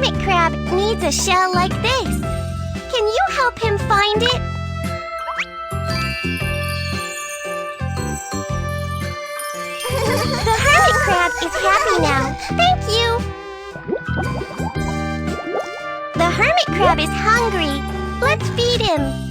hermit crab needs a shell like this. Can you help him find it? The hermit crab is happy now. Thank you. The hermit crab is hungry. Let's feed him.